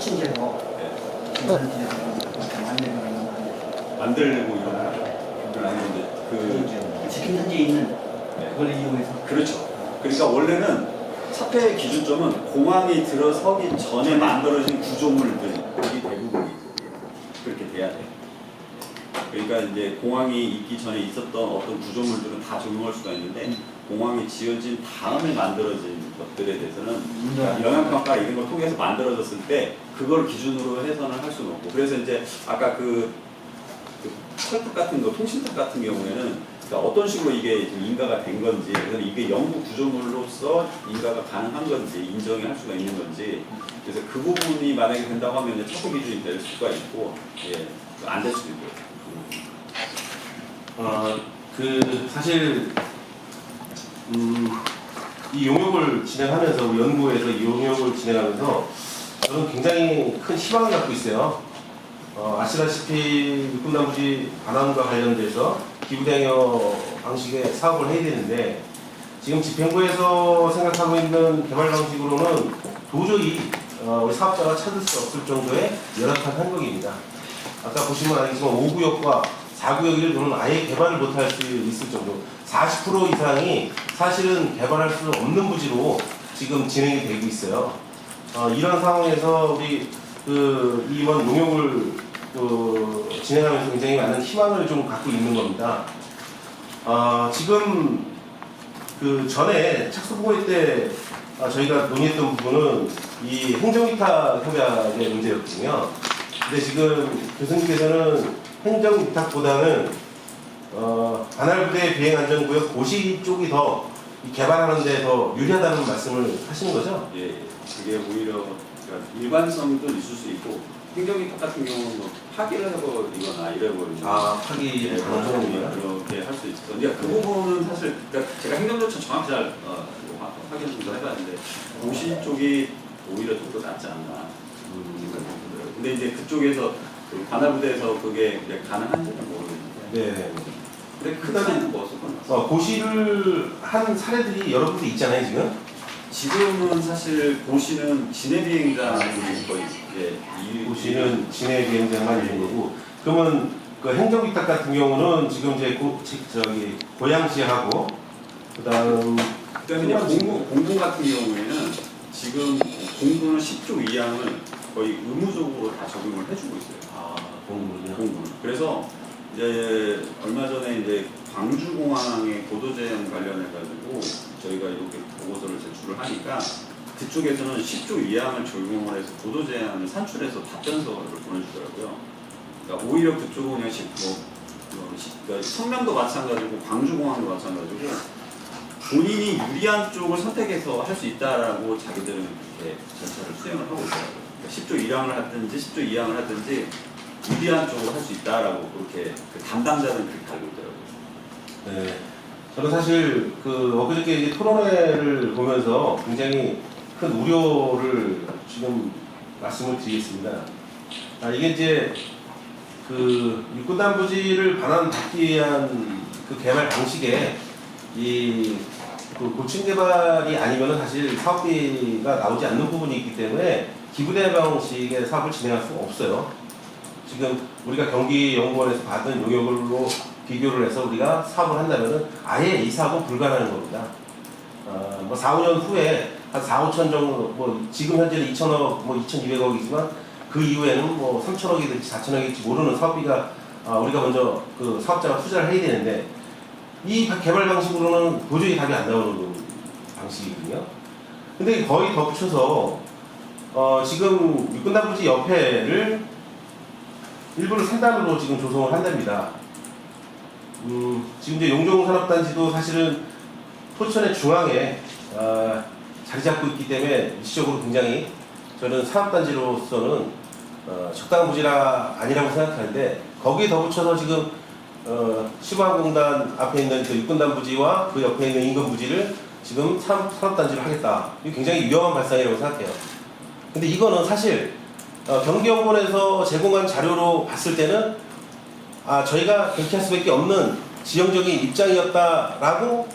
혁신제로 만들고 이런 건 아닌데 지금 현재 있는 그걸 이용해서 그렇죠. 그러니까 원래는 사폐의 기준점은 공항이 들어서기 전에 만들어진 구조물들이 대부분이고 그렇게 돼야 돼요. 그러니까 이제 공항이 있기 전에 있었던 어떤 구조물들은 다 적용할 수가 있는데 공항이 지어진 다음에 만들어진 것들에 대해서는 그러니까 영향평가 이런 걸 통해서 만들어졌을 때 그걸 기준으로 해서는 할 수는 없고 그래서 이제 아까 그 철탑 같은 거, 통신탑 같은 경우에는 그러니까 어떤 식으로 이게 인가가 된 건지, 그래서 이게 영구 구조물로서 인가가 가능한 건지 인정할 수가 있는 건지, 그래서 그 부분이 만약에 된다고 하면 첩보 기준이 될 수가 있고, 예, 안 될 수도 있고. 사실 이 용역을 진행하면서 우리 연구에서 이 용역을 진행하면서 저는 굉장히 큰 희망을 갖고 있어요. 아시다시피 육군단부지 반환과 관련돼서 기부대여 방식의 사업을 해야 되는데 지금 집행부에서 생각하고 있는 개발 방식으로는 도저히 우리 사업자가 찾을 수 없을 정도의 열악한 환경입니다. 아까 보시면 알겠지만 5구역과 4구역 1도는 아예 개발을 못할 수 있을 정도 40% 이상이 사실은 개발할 수 없는 부지로 지금 진행이 되고 있어요. 이런 상황에서 우리 이번 용역을 진행하면서 굉장히 많은 희망을 좀 갖고 있는 겁니다. 지금 전에 착수보고회 때 저희가 논의했던 부분은 이 행정위탁 협약의 문제였거든요. 근데 지금 교수님께서는 행정위탁보다는 관할부대 비행안전구역 고시 쪽이 더 개발하는 데 더 유리하다는 말씀을 하시는 거죠? 예, 그게 오히려 그러니까 일관성도 있을 수 있고 행정위탁 같은 경우는 뭐 파기를 해버리거나 이래버리면 파기 가능성입니다. 그렇게 할 수 있어서 그러니까 그 부분은 사실 그러니까 제가 행정조차 정확히 잘 확인을 좀 해봤는데 고시 쪽이 오히려 좀 더 낫지 않나 생각이 근데 이제 그쪽에서 그 관할부대에서 그게 가능한지는 모르겠는데 네. 근데 그 차이는 뭐 없을 것 같아요. 고시를 한 사례들이 여러 군데 있잖아요 지금. 지금은 사실 고시는 진해 비행장이 거의 이제 고시는 진해 비행장만 있는 거고, 그러면 그 행정위탁 같은 경우는 지금 이제 고양시하고 그다음에 이제 공군 같은 경우에는 지금 공군은 10조 2항을 거의 의무적으로 다 적용을 해주고 있어요. 공군이요. 공군. 그래서 이제 얼마 전에 이제 광주공항의 고도 제한 관련해가지고 저희가 이렇게 보고서를 제출을 하니까 그쪽에서는 10조 2항을 적용을 해서 고도 제한을 산출해서 답변서를 보내주더라고요. 그러니까 오히려 그쪽은 그냥 그러니까 성남도 마찬가지고 광주공항도 마찬가지고 본인이 유리한 쪽을 선택해서 할 수 있다라고 자기들은 이렇게 절차를 수행을 하고 있더라고요. 그러니까 10조 1항을 하든지 10조 2항을 하든지 유리한 쪽으로 할 수 있다라고 그렇게 그 담당자는 그렇게 알고 있더라고요. 네. 저는 사실 엊그저께 이제 토론회를 보면서 굉장히 큰 우려를 지금 말씀을 드리겠습니다. 이게 이제 육군단부지를 반환받기 위한 그 개발 방식에 고층 개발이 아니면은 사실 사업비가 나오지 않는 부분이 있기 때문에 기부대 방식의 사업을 진행할 수가 없어요. 지금 우리가 경기연구원에서 받은 용역으로 비교를 해서 우리가 사업을 한다면은 아예 이 사업은 불가능한 겁니다. 4, 5년 후에 한 4, 5천 정도, 지금 현재는 2천억, 2,200억이지만 그 이후에는 3천억이 될지 4천억이 될지 모르는 사업비가 우리가 먼저 그 사업자가 투자를 해야 되는데 이 개발 방식으로는 도저히 답이 안 나오는 방식이거든요. 근데 거의 덧붙여서 지금 육군단부지 옆에를 일부를 3단으로 지금 조성을 한답니다. 지금 이제 용종산업단지도 사실은 포천의 중앙에 자리 잡고 있기 때문에 위치적으로 굉장히 저는 산업단지로서는 적당한 부지가 아니라고 생각하는데 거기에 덧붙여서 지금 시구항공단 앞에 있는 그 육군단부지와 그 옆에 있는 인근부지를 지금 산업단지로 하겠다. 이게 굉장히 위험한 발상이라고 생각해요. 근데 이거는 사실 경기연구원에서 제공한 자료로 봤을 때는 저희가 그렇게 할 수밖에 없는 지형적인 입장이었다라고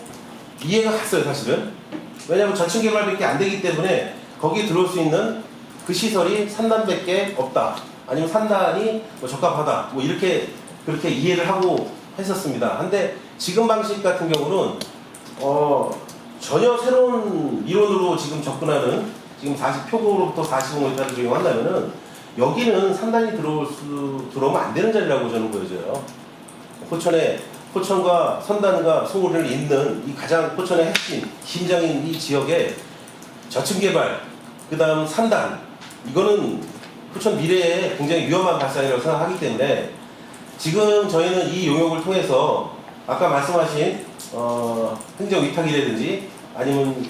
이해가 갔어요, 사실은. 왜냐하면 저층 개발밖에 안 되기 때문에 거기에 들어올 수 있는 그 그 시설이 산단밖에 없다. 아니면 산단이 뭐 적합하다. 뭐 이렇게 그렇게 이해를 하고 했었습니다. 근데 지금 방식 같은 경우는 전혀 새로운 이론으로 지금 접근하는 지금 40표고로부터 45m를 적용한다면은 여기는 산단이 들어오면 안 되는 자리라고 저는 보여져요. 포천과 선단과 송우리를 잇는 이 가장 포천의 핵심, 심장인 이 지역에 저층 개발, 그 다음 산단, 이거는 포천 미래에 굉장히 위험한 발상이라고 생각하기 때문에 지금 저희는 이 용역을 통해서 아까 말씀하신 행정위탁이라든지 아니면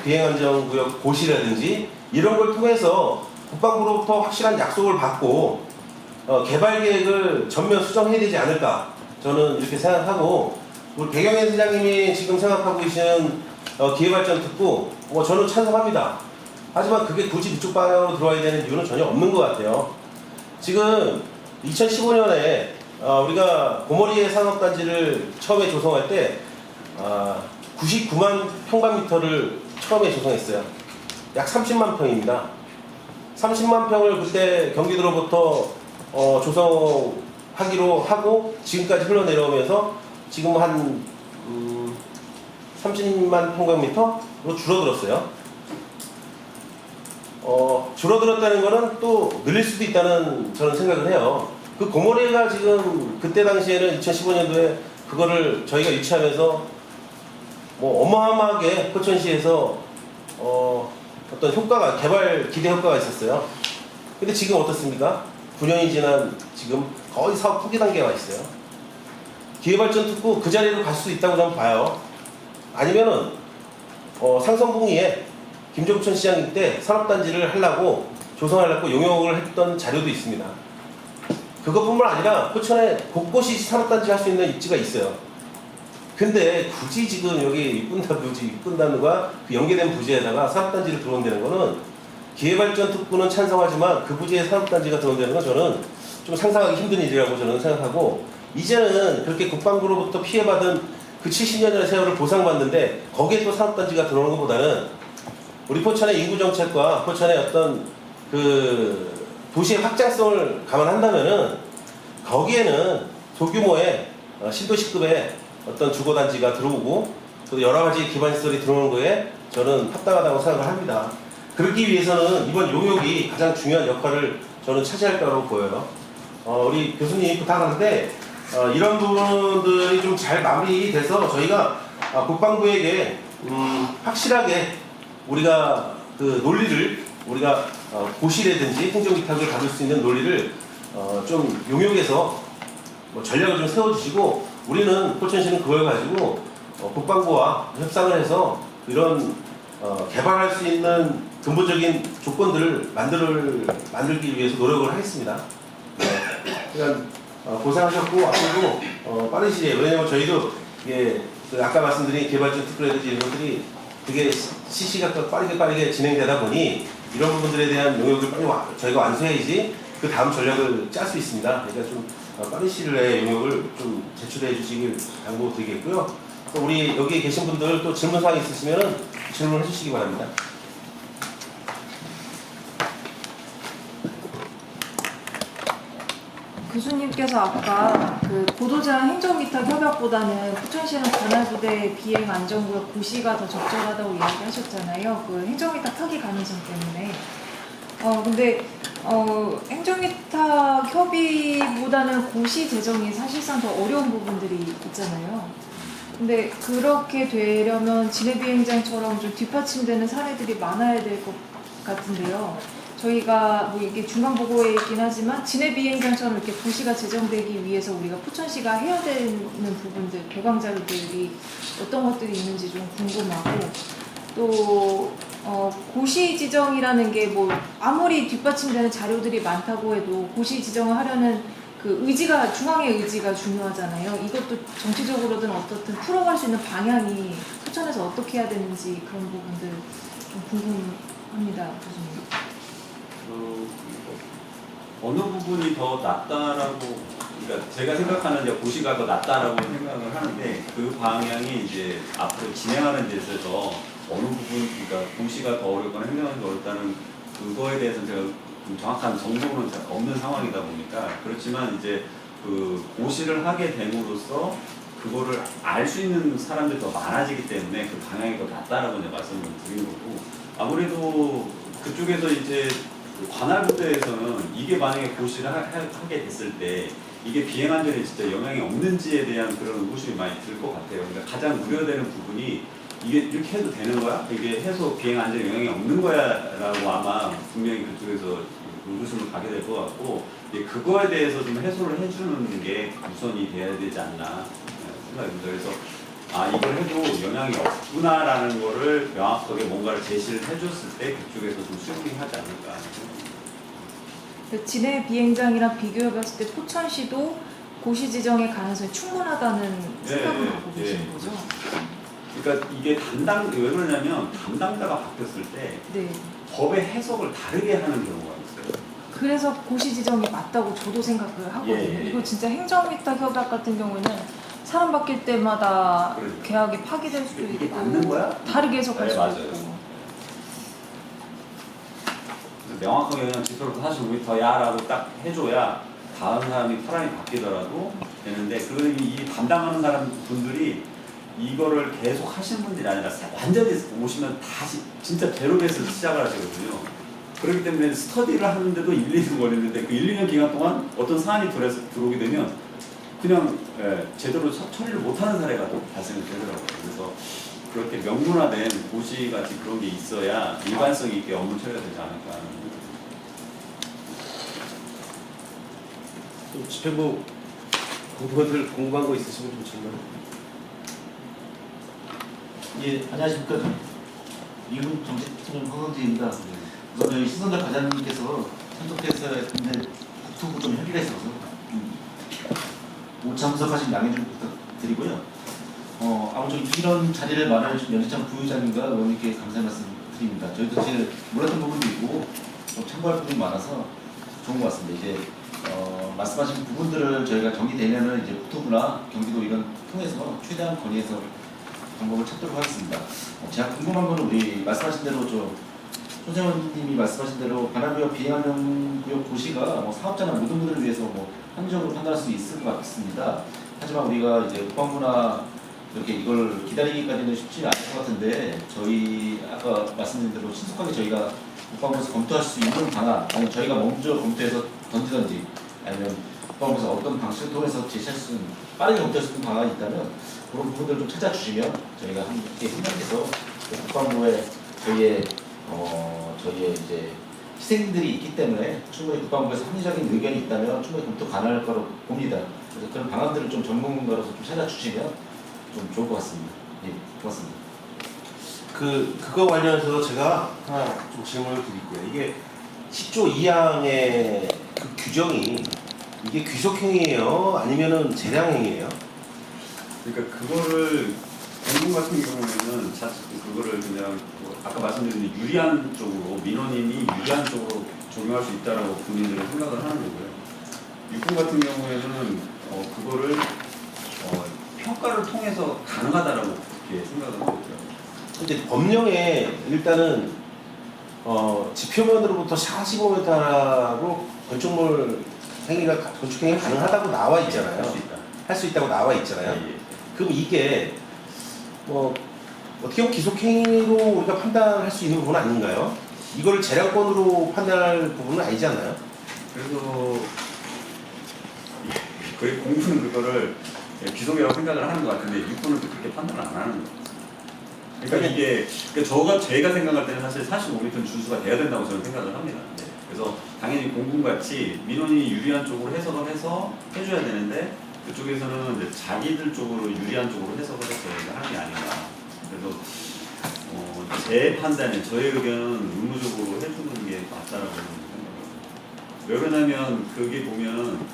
비행안전구역 고시라든지 이런 걸 통해서 국방부로부터 확실한 약속을 받고 개발 계획을 전면 수정해야 되지 않을까 저는 이렇게 생각하고 우리 배경현 회장님이 지금 생각하고 계시는 기회발전 특구 저는 찬성합니다. 하지만 그게 굳이 그쪽 방향으로 들어와야 되는 이유는 전혀 없는 것 같아요. 지금 2015년에 우리가 고머리의 산업단지를 처음에 조성할 때 99만 평방미터를 처음에 조성했어요. 약 30만 평입니다. 30만 평을 그때 경기도로부터 조성하기로 하고 지금까지 흘러내려오면서 지금 한 30만 평방미터로 줄어들었어요. 줄어들었다는 거는 또 늘릴 수도 있다는 저는 생각을 해요. 그 고모레가 지금 그때 당시에는 2015년도에 그거를 저희가 유치하면서 뭐 어마어마하게 포천시에서 어떤 효과가 개발 기대 효과가 있었어요. 근데 지금 어떻습니까? 9년이 지난 지금 거의 사업 포기 단계에 와 있어요. 기회발전 특구 그 자리로 갈 수 있다고 저는 봐요. 아니면은 상선봉리에 김종천 시장님 때 산업단지를 하려고 조성하려고 용역을 했던 자료도 있습니다. 그것뿐만 아니라 포천에 곳곳이 산업단지 할 수 있는 입지가 있어요. 근데 굳이 지금 여기 육군단과 그 연계된 부지에다가 산업단지를 들어온다는 거는 기회발전 특구는 찬성하지만 그 부지에 산업단지가 들어온다는 건 저는 좀 상상하기 힘든 일이라고 저는 생각하고 이제는 그렇게 국방부로부터 피해받은 그 70년의 세월을 보상받는데 거기에 또 산업단지가 들어오는 것보다는 우리 포천의 인구정책과 포천의 어떤 그 도시의 확장성을 감안한다면은 거기에는 소규모의 신도시급의 어떤 주거단지가 들어오고 또 여러 가지 기반시설이 들어오는 거에 저는 합당하다고 생각을 합니다. 그러기 위해서는 이번 용역이 가장 중요한 역할을 저는 차지할 거라고 보여요. 우리 교수님 부탁하는데 이런 부분들이 좀 잘 마무리돼서 저희가 국방부에게 확실하게 우리가 그 논리를 우리가 고시라든지 행정위탁을 받을 수 있는 논리를 좀 용역해서 뭐 전략을 좀 세워주시고 우리는 포천시는 그걸 가지고 국방부와 협상을 해서 이런 개발할 수 있는 근본적인 조건들을 만들기 위해서 노력을 하겠습니다. 네. 그러니까 고생하셨고 앞으로도 빠른 시일에 왜냐면 저희도 이게 그 아까 말씀드린 개발적 특구라든지 이런 것들이 되게 시시각각 빠르게 진행되다 보니 이런 부분들에 대한 용역을 빨리 저희가 완수해야지 그 다음 전략을 짤 수 있습니다. 그러니까 좀 빠른 시일 내에 용역을 좀 제출해 주시길 당부드리겠고요. 또 우리 여기 계신 분들 또 질문사항 있으시면 질문해 주시기 바랍니다. 교수님께서 아까 그 고도제한 행정위탁 협약보다는 포천시는 관할부대 비행 안전구역 고시가 더 적절하다고 이야기하셨잖아요. 그 행정위탁 타기 가능성 때문에. 근데 행정위탁 협의보다는 고시 제정이 사실상 더 어려운 부분들이 있잖아요. 근데 그렇게 되려면 진해비행장처럼 좀 뒷받침되는 사례들이 많아야 될 것 같은데요. 저희가 뭐 이게 중간 보고에 있긴 하지만 진해비행장처럼 이렇게 고시가 제정되기 위해서 우리가 포천시가 해야 되는 부분들, 개방 자료들이 어떤 것들이 있는지 좀 궁금하고 또 고시 지정이라는 게 뭐 아무리 뒷받침되는 자료들이 많다고 해도 고시 지정을 하려는 그 의지가 중앙의 의지가 중요하잖아요. 이것도 정치적으로든 어떻든 풀어갈 수 있는 방향이 포천에서 어떻게 해야 되는지 그런 부분들 좀 궁금합니다, 교수님. 어느 부분이 더 낫다라고, 그러니까 제가 생각하는 이제 고시가 더 낫다라고 생각을 하는데 그 방향이 이제 앞으로 진행하는 데 있어서 어느 부분, 그러니까 고시가 더 어렵거나 행정하기 어렵다는 그거에 대해서 제가 좀 정확한 정보는 잘 없는 상황이다 보니까 그렇지만 이제 그 고시를 하게 됨으로써 그거를 알 수 있는 사람들이 더 많아지기 때문에 그 방향이 더 낫다라고 이제 말씀을 드린 거고 아무래도 그쪽에서 이제 관할부대에서는 이게 만약에 고시를 하게 됐을 때 이게 비행 안전에 진짜 영향이 없는지에 대한 그런 의구심이 많이 들 것 같아요. 그러니까 가장 우려되는 부분이 이게 이렇게 해도 되는 거야? 이게 해서 비행 안전에 영향이 없는 거야? 라고 아마 분명히 그쪽에서 의구심을 가게 될 것 같고 그거에 대해서 좀 해소를 해주는 게 우선이 돼야 되지 않나 생각입니다. 그래서 이걸 해도 영향이 없구나라는 거를 명확하게 뭔가를 제시를 해줬을 때 그쪽에서 좀 수용이 하지 않을까. 진해 비행장이랑 비교해봤을 때 포천시도 고시 지정의 가능성이 충분하다는 생각을 갖고 계시는 거죠? 그러니까 이게 왜 그러냐면 담당자가 바뀌었을 때 네. 법의 해석을 다르게 하는 경우가 있어요. 그래서 고시 지정이 맞다고 저도 생각을 하거든요. 예. 이거 진짜 행정위탁 협약 같은 경우에는 사람 바뀔 때마다 그러니까. 계약이 파기될 수도 이게 있고 맞는 거야? 다르게 해석할 네, 수도 맞아요. 있고. 명확하게 그냥 지표로 45m야라고 딱 해줘야 다음 사람이 사람이 바뀌더라도 되는데 이 담당하는 사람 분들이 이거를 계속 하시는 분들이 아니라 완전히 오시면 다시 진짜 제로 베이스에서 시작을 하시거든요. 그렇기 때문에 스터디를 하는데도 1, 2년 걸리는데 그 1, 2년 기간 동안 어떤 사안이 들어오게 되면 그냥 제대로 처리를 못하는 사례가 또 발생이 되더라고요. 그래서 그렇게 명문화된 고시같이 그런 게 있어야 일관성 있게 업무 처리가 되지 않을까. 또 집행부 궁금한 거 있으시면 좀 질문해. 예, 안녕하십니까. 미군 정책팀장 황성진입니다. 우선 저희 신선달 과장님께서 참석해서 했는데 국토부 좀 협의가 있어서 못 참석하신 양해 좀 부탁드리고요. 아무쪼록 이런 자리를 마련해주신 연희창 부의장님과 의원님께 감사의 말씀 드립니다. 저희도 사실 몰랐던 부분도 있고 좀 참고할 부분이 많아서 좋은 것 같습니다. 이제 말씀하신 부분들을 저희가 정리되면은 이제 국토부나 경기도 이런 통해서 최대한 건의해서 방법을 찾도록 하겠습니다. 제가 궁금한 거는 우리 말씀하신 대로 손세원님이 말씀하신 대로 관할구역 비행안전구역 고시가 사업자나 모든 분들을 위해서 합리적으로 판단할 수 있을 것 같습니다. 하지만 우리가 이제 국방부나 이렇게 이걸 기다리기까지는 쉽지 않을 것 같은데 저희 아까 말씀드린 대로 신속하게 저희가 국방부에서 검토할 수 있는 방안 아니면 저희가 먼저 검토해서 던지든지 아니면 국방부에서 어떤 방식을 통해서 제시할 수 있는 빠르게 검토할 수 있는 방안이 있다면 그런 부분들을 좀 찾아주시면 저희가 함께 생각해서 국방부에 저희의 이제 희생들이 있기 때문에 충분히 국방부에서 합리적인 의견이 있다면 충분히 검토 가능할 거로 봅니다. 그래서 그런 방안들을 좀 전문가로서 좀 찾아주시면 좀 좋을 것 같습니다. 예, 고맙습니다. 그거 관련해서 제가 하나 좀 질문을 드릴게요. 이게 10조 2항의 그 규정이 이게 귀속행위예요? 아니면은 재량행위예요? 그러니까 그거를 공군 같은 경우에는 그거를 그냥 아까 말씀드린 유리한 쪽으로 민원인이 유리한 쪽으로 적용할 수 있다라고 본인들은 생각을 하는 거고요. 육군 같은 경우에는 그거를 평가를 통해서 가능하다라고 그렇게 생각을 하고 있더라고요. 근데 법령에 일단은 지표면으로부터 45m로 건축물 건축행위 가능하다고 나와 있잖아요. 할 수 있다고 나와 있잖아요. 예. 그럼 이게 어떻게 보면 기속행위로 우리가 판단할 수 있는 부분은 아닌가요? 이걸 재량권으로 판단할 부분은 아니지 않나요? 그래서 거의 공군은 그거를 기속이라고 생각을 하는 것 같은데 육군은 또 그렇게 판단을 안 하는 거예요. 그러니까 이게 제가 생각할 때는 사실 45m 준수가 돼야 된다고 저는 생각을 합니다. 네. 그래서 당연히 공군같이 민원인이 유리한 쪽으로 해석을 해서 해줘야 되는데 그쪽에서는 이제 자기들 쪽으로 유리한 쪽으로 해석을 해서 하는 게 아닌가. 그래서 제 판단에 저의 의견은 의무적으로 해주는 게 맞다라고 생각합니다. 왜 그러냐면 그게 보면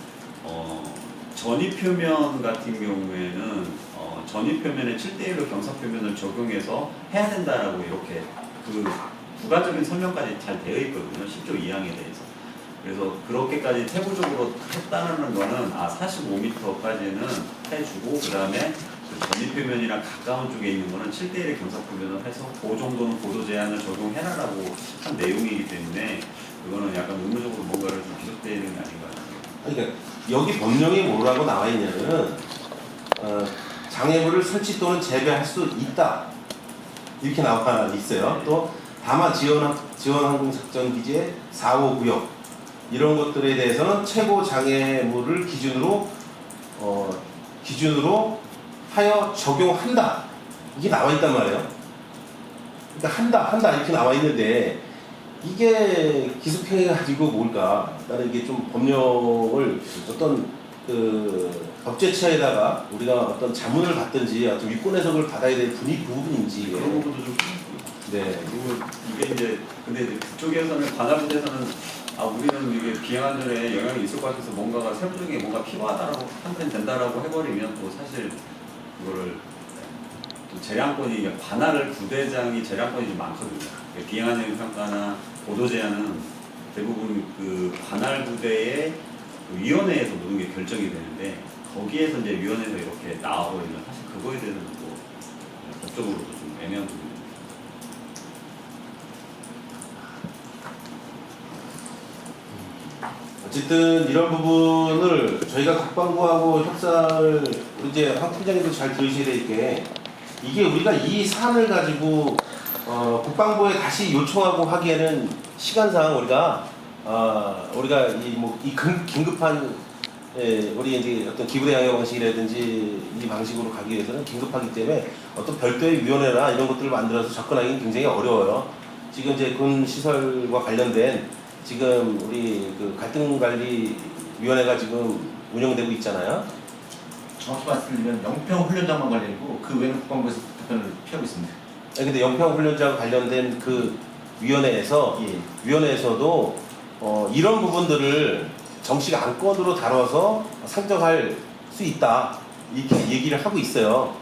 전입표면 같은 경우에는 전입표면에 7대1로 경사표면을 적용해서 해야 된다라고 이렇게 그 부가적인 설명까지 잘 되어 있거든요. 10조 2항에 대해서. 그래서 그렇게까지 세부적으로 했다는 거는 45m까지는 해주고 그 다음에 그 전입표면이랑 가까운 쪽에 있는 거는 7대1의 경사표면을 해서 그 정도는 보도 제한을 적용해라라고 한 내용이기 때문에 그거는 약간 의무적으로 뭔가를 좀 기록되어 있는 게 아닌가. 그러니까 여기 법령이 뭐라고 나와 있냐면은 장애물을 설치 또는 재배할 수 있다 이렇게 나와 있어요. 또 다만 지원항공 기지의 4호 구역 이런 것들에 대해서는 최고 장애물을 기준으로 하여 적용한다 이게 나와 있단 말이에요. 그러니까 한다 이렇게 나와 있는데 이게 기습행위 가지고 뭘까? 나는 이게 좀 법령을 어떤 그 법제처에다가 우리가 어떤 자문을 받든지 어떤 유권 해석을 받아야 될 부분인지 그런 부분도 좀 네. 그리고 이게 이제 근데 이제 그쪽에서는 관할부에서는 우리는 이게 비행안전에 영향이 있을 것 같아서 뭔가가 세부적인 게 뭔가 필요하다라고 판단이 된다라고 해버리면 또 사실 그거를 또 재량권이 관할 부대장이 재량권이 좀 많거든요. 비행안전 평가나 보도 제한은 대부분 그 관할 부대의 그 위원회에서 모든 게 결정이 되는데 거기에서 이제 위원회에서 이렇게 나와버리면 사실 그거에 대해서는 또 법적으로도 좀 애매한 부분입니다. 어쨌든 이런 부분을 저희가 국방부하고 협상을 이제 황 팀장님도 잘 들으셔야 될 게 이게 우리가 이 사안을 가지고 국방부에 다시 요청하고 하기에는 시간상 우리가 이 긴급한 우리 이제 어떤 기부대 양형 방식이라든지 이 방식으로 가기 위해서는 긴급하기 때문에 어떤 별도의 위원회나 이런 것들을 만들어서 접근하기는 굉장히 어려워요. 지금 이제 군 시설과 관련된 지금 우리 그 갈등관리위원회가 지금 운영되고 있잖아요. 정확히 말씀드리면 영평 훈련장만 관련이고 그 외에는 국방부에서 답변을 피하고 있습니다. 근데 영평 훈련장 관련된 그 위원회에서 예. 위원회에서도 이런 부분들을 정식 안건으로 다뤄서 상정할 수 있다 이렇게 얘기를 하고 있어요.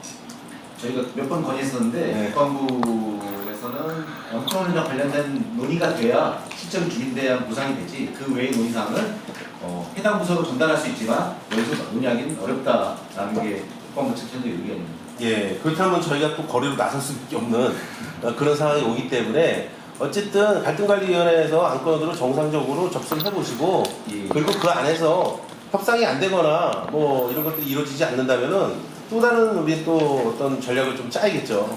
저희가 몇 번 건의했었는데 네. 국방부에서는 영평 훈련장 관련된 논의가 돼야 실적 주민대에 대한 보상이 되지 그 외의 논의사항을 해당 부서로 전달할 수 있지만 여기서 논의하기는 어렵다라는 게 국방부 측의 의견입니다. 예, 그렇다면 저희가 또 거리로 나설 수밖에 없는 그런 상황이 오기 때문에 어쨌든 갈등관리위원회에서 안건으로 정상적으로 접수를 해보시고 예. 그리고 그 안에서 협상이 안 되거나 뭐 이런 것들이 이루어지지 않는다면은 또 다른 우리 또 어떤 전략을 좀 짜야겠죠.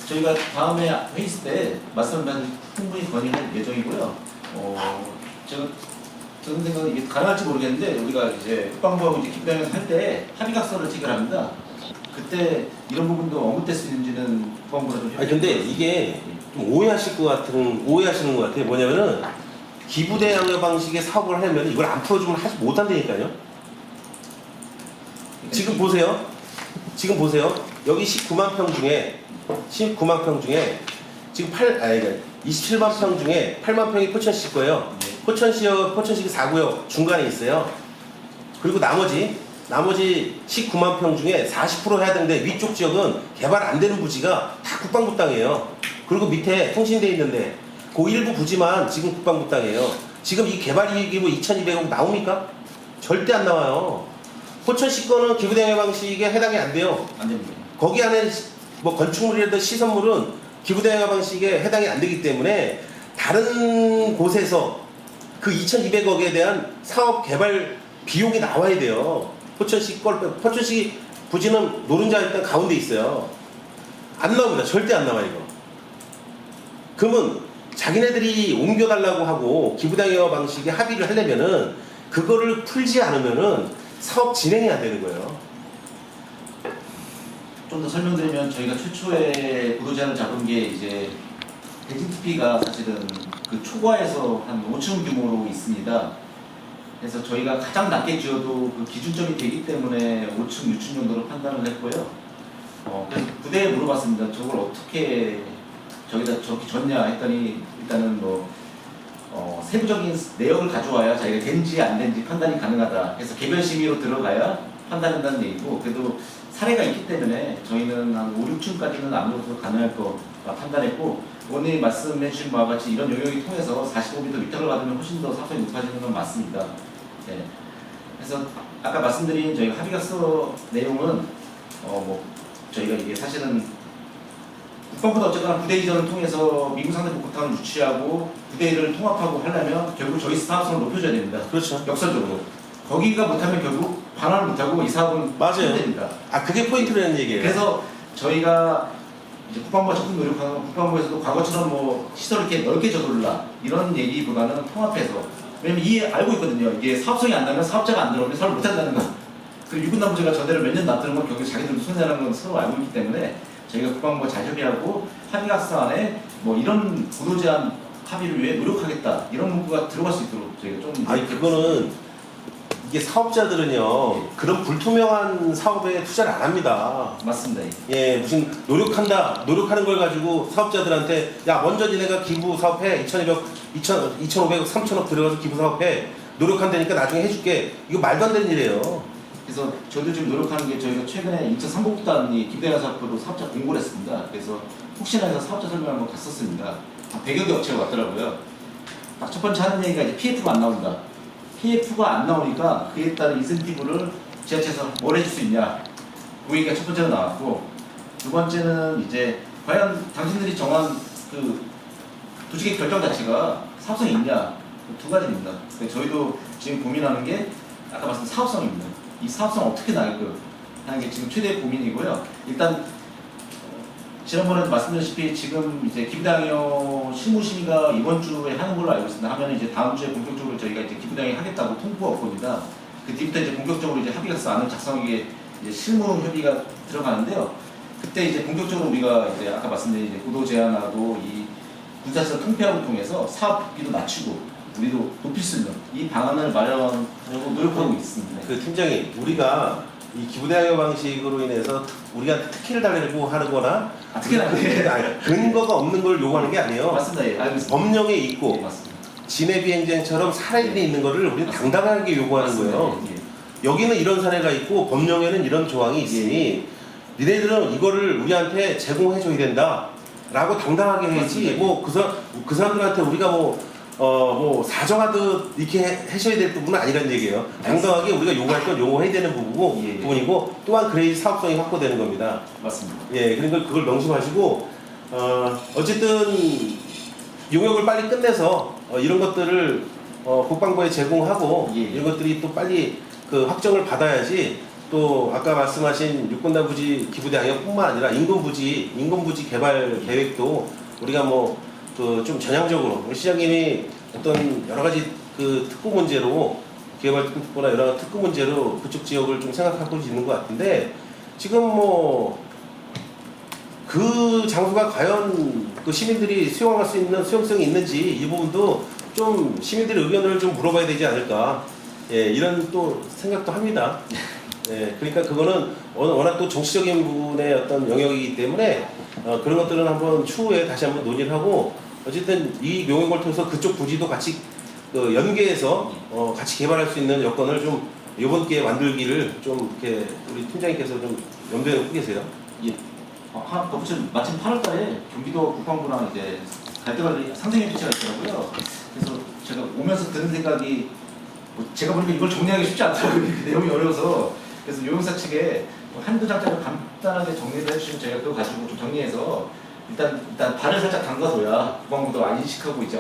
저희가 다음에 회의 때 말씀을 충분히 건의할 예정이고요. 제가 드는 생각은 이게 가능할지 모르겠는데 우리가 이제 국방부하고 이제 기부대항을 할 때 합의각서를 체결합니다. 그때 이런 부분도 언급될 수 있는지는 국방부가 좀. 아니 근데 이게 좀 오해하시는 것 같아요. 뭐냐면은 기부대 양력 방식의 사업을 하려면 이걸 안 풀어주면 하지 못한다니까요. 지금 보세요. 여기 19만 평 중에 지금 27만 평 중에 8만 평이 포천시 거예요. 포천시가 4구역 중간에 있어요. 그리고 나머지 19만 평 중에 40% 해야 되는데 위쪽 지역은 개발 안 되는 부지가 다 국방부 땅이에요. 그리고 밑에 통신돼 있는데 그 일부 부지만 지금 국방부 땅이에요. 지금 이 개발 이익이 뭐 2,200억 나옵니까? 절대 안 나와요. 포천시 거는 기부대항해 방식에 해당이 안 돼요. 안 됩니다. 거기 안에 뭐 건축물이라든 시설물은 기부대항해 방식에 해당이 안 되기 때문에 다른 곳에서 그 2,200억에 대한 사업 개발 비용이 나와야 돼요. 포천시 부지는 노른자 일단 가운데 있어요. 안 나옵니다. 절대 안 나와요, 이거. 그러면 자기네들이 옮겨달라고 하고 기부대항해 방식에 합의를 하려면은 그거를 풀지 않으면은 사업 진행이 안 되는 거예요. 좀 더 설명드리면 저희가 최초에 보도 제한을 잡은 게 이제 대진 TP가 사실은 그 초과에서 한 5층 규모로 있습니다. 그래서 저희가 가장 낮게 지어도 그 기준점이 되기 때문에 5층, 6층 정도로 판단을 했고요. 그래서 부대에 물어봤습니다. 저걸 어떻게 저기다 저렇게 졌냐 했더니 일단은 세부적인 내역을 가져와야 자기가 된지 안 된지 판단이 가능하다. 그래서 개별 심의로 들어가야 판단한다는 얘기고 그래도 사례가 있기 때문에 저희는 한 5, 6층까지는 아무래도 가능할 거 판단했고 오늘 말씀해 주신 바와 같이 이런 영역이 통해서 45m 위탁을 받으면 훨씬 더 사업이 높아지는 건 맞습니다. 네. 그래서 아까 말씀드린 저희 합의각서 내용은 뭐 저희가 이게 사실은 국방부도 어쨌거나 부대 이전을 통해서 미군 상대 복합탄을 유치하고 부대를 통합하고 하려면 결국 저희 사업성을 높여줘야 됩니다. 그렇죠. 역설적으로 거기가 못하면 결국 반환을 못하고 이 사업은 맞아요. 힘듭니다. 아 그게 포인트라는 얘기예요. 그래서 저희가 이제 국방부가 적극 노력하고 국방부에서도 과거처럼 뭐 시설을 이렇게 넓게 저돌라 이런 얘기보다는 통합해서 왜냐면 알고 있거든요. 이게 사업성이 안 나면 사업자가 안 들어오면 사업을 못 한다는 거. 그 육군남부제가 저대로 몇 년 놔두는 건 결국 자기들도 손해라는 건 서로 알고 있기 때문에 저희가 국방부가 잘 협의하고 합의학사안에 뭐 이런 구도 제한 합의를 위해 노력하겠다 이런 문구가 들어갈 수 있도록 저희가 좀 아니 그거는 이게 사업자들은요 그런 불투명한 사업에 투자를 안 합니다. 맞습니다. 예, 무슨 노력하는 걸 가지고 사업자들한테 야 먼저 니네가 기부 사업해 2,500억, 3,000억 들어가서 기부 사업해 노력한다니까 나중에 해줄게 이거 말도 안 되는 일이에요. 그래서 저희도 지금 노력하는 게 저희가 최근에 인천 삼복단이 김대관 사업으로 사업자 공고를 했습니다. 그래서 혹시나 해서 사업자 설명 한번 갔었습니다. 한 100여 개 업체가 왔더라고요. 딱 첫 번째 하는 얘기가 이제 PF가 안 나온다. PF가 안 나오니까 그에 따른 인센티브를 지자체에서 뭘 해줄 수 있냐. 그 얘기가 첫 번째로 나왔고 두 번째는 이제 과연 당신들이 정한 그 조직의 결정 자체가 사업성이 있냐. 두 가지입니다. 저희도 지금 고민하는 게 아까 말씀드린 사업성입니다. 이 사업성 어떻게 나갈까 하는 게 지금 최대 고민이고요. 일단 지난번에도 말씀드렸다시피 지금 이제 기부당협 실무심의가 이번 주에 하는 걸로 알고 있습니다. 하면 이제 다음 주에 본격적으로 저희가 이제 기부당협 하겠다고 통보가 올 겁니다. 그 뒤부터 이제 본격적으로 이제 합의가서안을 작성하기에 이제 실무 협의가 들어가는데요. 그때 이제 본격적으로 우리가 이제 아까 말씀드린 이제 구도 제한하고 이 군사시설 통폐합을 통해서 사업비도 낮추고 우리도 높일 수 있는 이 방안을 마련하려고 노력하고 있습니다. 그 팀장님 우리가 이 기부대항해 방식으로 인해서 우리가 특혜를 달라고 하는 거나 특혜는 아니에요. 근거가 없는 걸 요구하는 게 아니에요. 맞습니다. 예, 알겠습니다. 법령에 있고 예, 맞습니다. 진해비행장처럼 사례들이 있는 거를 우리는 당당하게 요구하는 맞습니다. 거예요. 예. 여기는 이런 사례가 있고 법령에는 이런 조항이 있으니 니네들은 이거를 우리한테 제공해 줘야 된다 라고 당당하게 해야지 맞습니다. 뭐 그 사람들한테 우리가 뭐 사정하듯 이렇게 하셔야 될 부분은 아니라는 얘기예요. 당당하게 우리가 요구할 건 요구해야 되는 부분이고 또한 그래야 사업성이 확보되는 겁니다. 맞습니다. 예, 그러니까 그걸 명심하시고 어쨌든 용역을 빨리 끝내서 이런 것들을 국방부에 제공하고 예. 이런 것들이 또 빨리 그 확정을 받아야지 또 아까 말씀하신 육군단부지 기부대항협뿐만 아니라 인근부지 개발 계획도 우리가 뭐 그 좀 전향적으로 우리 시장님이 어떤 여러 가지 그 특구 문제로 기회발전특구나 여러 특구 문제로 그쪽 지역을 좀 생각하고 있는 것 같은데 지금 뭐 그 장소가 과연 그 시민들이 수용할 수 있는 수용성이 있는지 이 부분도 좀 시민들의 의견을 좀 물어봐야 되지 않을까 이런 또 생각도 합니다. 그러니까 그거는 워낙 또 정치적인 부분의 어떤 영역이기 때문에 그런 것들은 한번 추후에 다시 한번 논의를 하고 어쨌든 이 용역을 통해서 그쪽 부지도 같이 연계해서 같이 개발할 수 있는 여건을 좀 이번 기회에 만들기를 좀 이렇게 우리 팀장님께서 좀 염두에 놓고 계세요. 예. 마침 8월달에 경기도 국방부랑 이제 갈등을 상생의 조치가 있더라고요. 그래서 제가 오면서 드는 생각이 제가 보니까 이걸 정리하기 쉽지 않더라고요. 내용이 어려워서 그래서 요용사 측에 한두 장짜리 간단하게 정리를 해주시면 저희가 그거 가지고 좀 정리해서 일단 발을 살짝 담가둬야 국방부도 인식하고 이제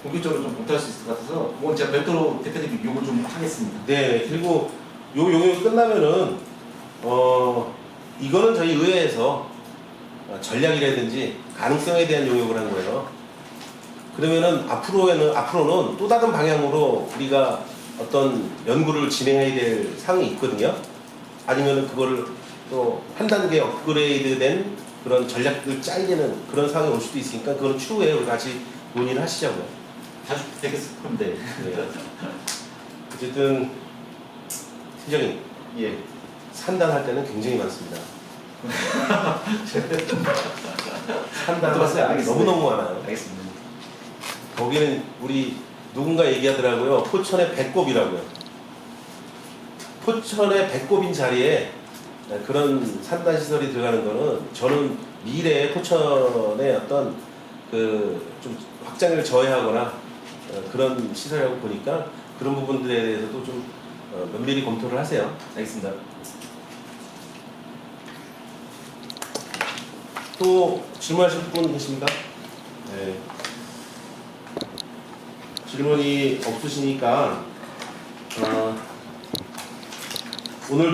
본격적으로 좀 검토할 수 있을 것 같아서 그건 제가 별도로 대표님 요구 좀 하겠습니다. 네, 그리고 요 용역이 끝나면은 이거는 저희 의회에서 전략이라든지 가능성에 대한 용역을 한 거예요. 그러면은 앞으로는 또 다른 방향으로 우리가 어떤 연구를 진행해야 될 사항이 있거든요. 아니면은 그거를 또 한 단계 업그레이드된 그런 전략을 짜야 되는 그런 상황이 올 수도 있으니까 그건 추후에 우리 같이 논의를 하시자고요. 자주 되겠습니다. 네. 어쨌든 팀장님 예. 산단할 때는 굉장히 많습니다. 산단할 알겠습니다. 때 너무너무 많아요. 알겠습니다. 거기는 우리 누군가 얘기하더라고요. 포천의 배꼽이라고요. 포천의 배꼽인 자리에 그런 산단 시설이 들어가는 거는 저는 미래의 포천의 어떤 그 좀 확장을 저해하거나 그런 시설이라고 보니까 그런 부분들에 대해서도 좀 면밀히 검토를 하세요. 알겠습니다. 또 질문하실 분 계십니까? 네. 질문이 없으시니까 오늘